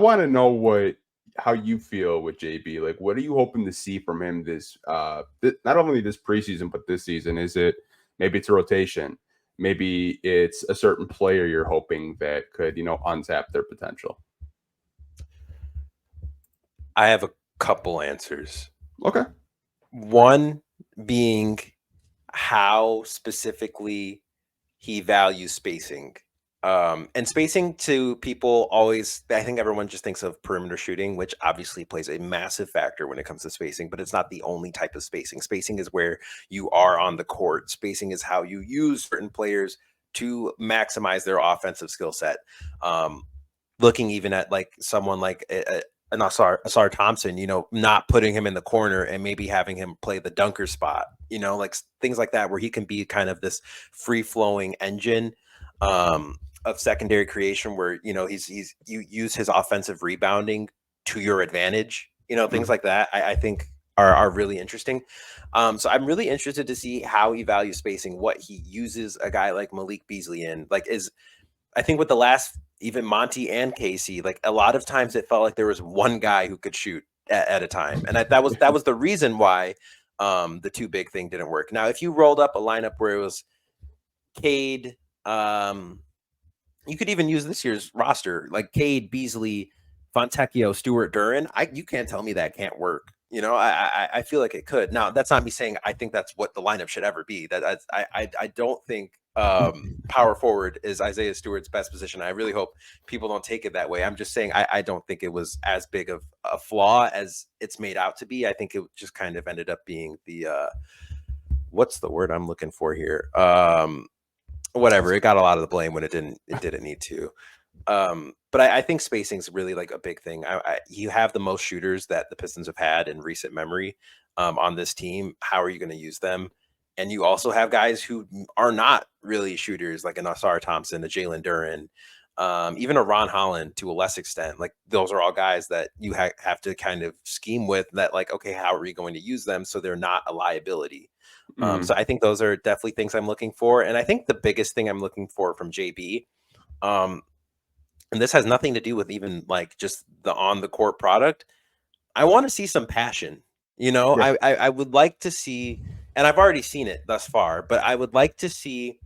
want to know how you feel with JB. Like, what are you hoping to see from him not only this preseason but this season? Is it maybe it's a rotation? Maybe it's a certain player you're hoping that could untap their potential. I have a couple answers. Okay. One being how specifically he values spacing. And spacing to people always, I think everyone just thinks of perimeter shooting, which obviously plays a massive factor when it comes to spacing, but it's not the only type of spacing. Spacing is where you are on the court. Spacing is how you use certain players to maximize their offensive skill set. Looking even at like someone like an Asar Thompson, not putting him in the corner and maybe having him play the dunker spot, like things like that, where he can be kind of this free flowing engine of secondary creation where, you use his offensive rebounding to your advantage, things like that. I think are really interesting. So I'm really interested to see how he values spacing, what he uses a guy like Malik Beasley in. I think with the last, even Monty and Casey, like a lot of times it felt like there was one guy who could shoot at a time. And that was the reason why the too big thing didn't work. Now, if you rolled up a lineup where it was Cade, you could even use this year's roster, like Cade, Beasley, Fontecchio, Stewart, Duran. You can't tell me that can't work. I feel like it could. Now, that's not me saying I think that's what the lineup should ever be. I don't think power forward is Isaiah Stewart's best position. I really hope people don't take it that way. I'm just saying I don't think it was as big of a flaw as it's made out to be. I think it just kind of ended up being the what's the word I'm looking for here? Whatever. It got a lot of the blame when it didn't need to. But I think spacing is really like a big thing. You have the most shooters that the Pistons have had in recent memory on this team. How are you going to use them? And you also have guys who are not really shooters, like an Asar Thompson, a Jalen Duran, even a Ron Holland to a less extent. Like those are all guys that you have to kind of scheme with that, like, okay, how are we going to use them so they're not a liability? So I think those are definitely things I'm looking for. And I think the biggest thing I'm looking for from JB, and this has nothing to do with even like just the on the court product. I want to see some passion. Yeah. I would like to see, and I've already seen it thus far, but I would like to see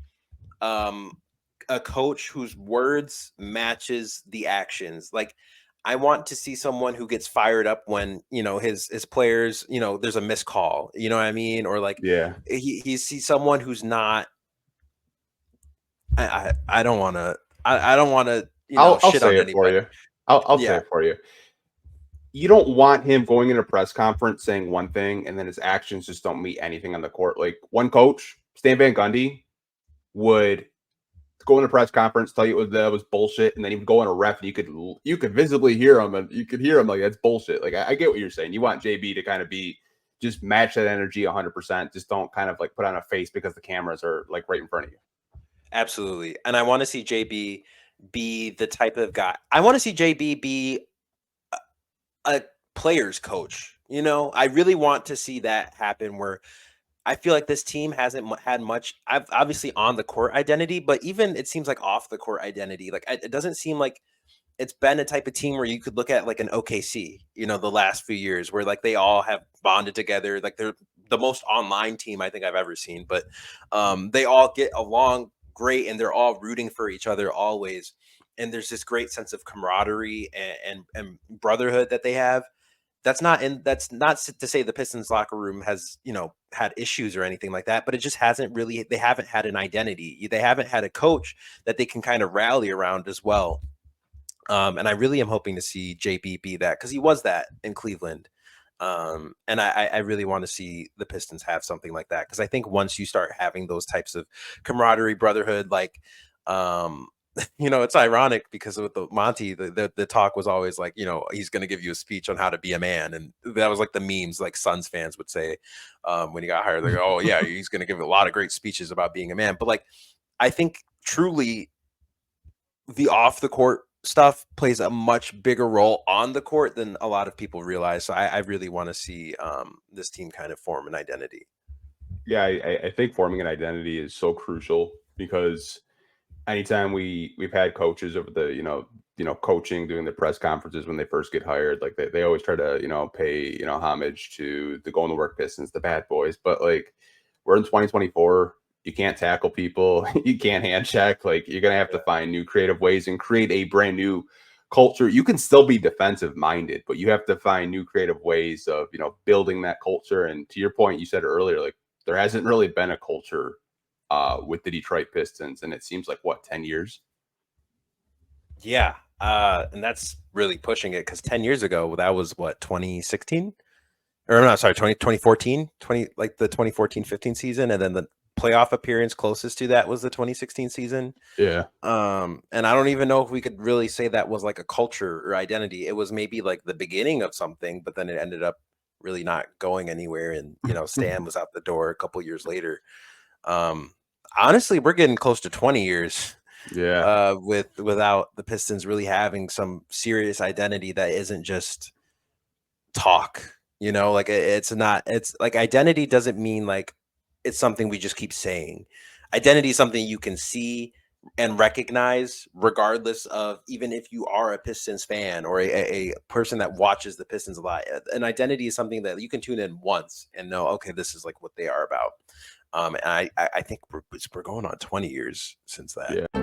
a coach whose words matches the actions. Like I want to see someone who gets fired up when, his players, there's a missed call, you know what I mean? Or like Yeah. he sees someone who's not, I don't want to, I don't want to, I'll shit say on it for anybody. you. I'll say Yeah. it for you. You don't want him going in a press conference saying one thing and then his actions just don't meet anything on the court. Like one coach, Stan Van Gundy, would go in a press conference, tell you that was bullshit, and then he would go in a ref, and you could visibly hear him, and you could hear him like that's bullshit. Like I get what you're saying. You want JB to kind of just match that energy 100%. Just don't kind of like put on a face because the cameras are like right in front of you. Absolutely. And I want to see JB be the type of guy. I want to see JB be a player's coach. I really want to see that happen where I feel like this team hasn't had much, obviously on the court identity, but even it seems like off the court identity. Like it doesn't seem like it's been a type of team where you could look at like an OKC, the last few years where like they all have bonded together. Like they're the most online team I think I've ever seen, but they all get along great and they're all rooting for each other always. And there's this great sense of camaraderie and brotherhood that they have. That's not to say the Pistons locker room has, had issues or anything like that, but it just they haven't had an identity. They haven't had a coach that they can kind of rally around as well. And I really am hoping to see JB be that because he was that in Cleveland. And I really want to see the Pistons have something like that. Because I think once you start having those types of camaraderie, brotherhood, like, it's ironic because with the Monty, the talk was always like, he's going to give you a speech on how to be a man. And that was like the memes, like Suns fans would say when he got hired, like, oh yeah, he's going to give a lot of great speeches about being a man. But like, I think truly the off the court stuff plays a much bigger role on the court than a lot of people realize. So I really want to see this team kind of form an identity. Yeah, I think forming an identity is so crucial because anytime we've had coaches over the coaching, doing the press conferences when they first get hired. Like they always try to, pay, homage to the going to work Pistons, the bad boys. But like we're in 2024. You can't tackle people. You can't hand check. Like you're going to have to find new creative ways and create a brand new culture. You can still be defensive minded, but you have to find new creative ways of, building that culture. And to your point, you said earlier, like there hasn't really been a culture with the Detroit Pistons. And it seems like 10 years. Yeah. And that's really pushing it because 10 years ago, that was 2016? Or no, sorry, 2014, like the 2014-15 season. And then the playoff appearance closest to that was the 2016 season. Yeah. And I don't even know if we could really say that was like a culture or identity. It was maybe like the beginning of something, but then it ended up really not going anywhere. And, Stan was out the door a couple years later. Honestly, we're getting close to 20 years. Yeah. Without the Pistons really having some serious identity that isn't just talk, like it's like identity doesn't mean like it's something we just keep saying. Identity is something you can see and recognize regardless of, even if you are a Pistons fan or a person that watches the Pistons a lot. An identity is something that you can tune in once and know, okay, this is like what they are about. And I think we're going on 20 years since that. Yeah.